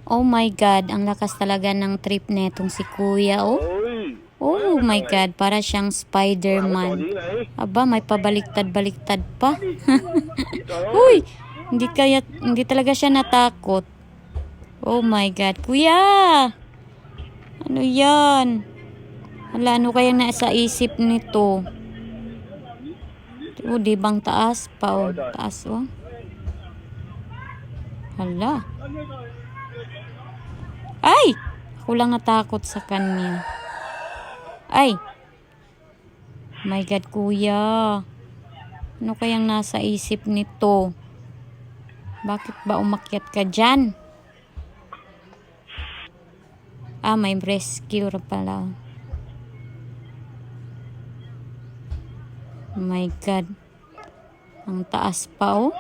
Oh my God, ang lakas talaga ng trip netong si Kuya, oh. Oh my God, para siyang Spider-Man. Aba, may pabaliktad-baliktad pa. Uy, hindi talaga siya natakot. Oh my God, Kuya! Ano yan? Hala, ano kaya nasa isip nito? Oh, di bang taas pa, oh. Taas, oh. Hala. Ay! Ako lang natakot sa kanya. Ay! My God, Kuya. Ano kayang nasa isip nito? Bakit ba umakyat ka dyan? Ah, may rescue pala. Oh my God. Ang taas pa, oh.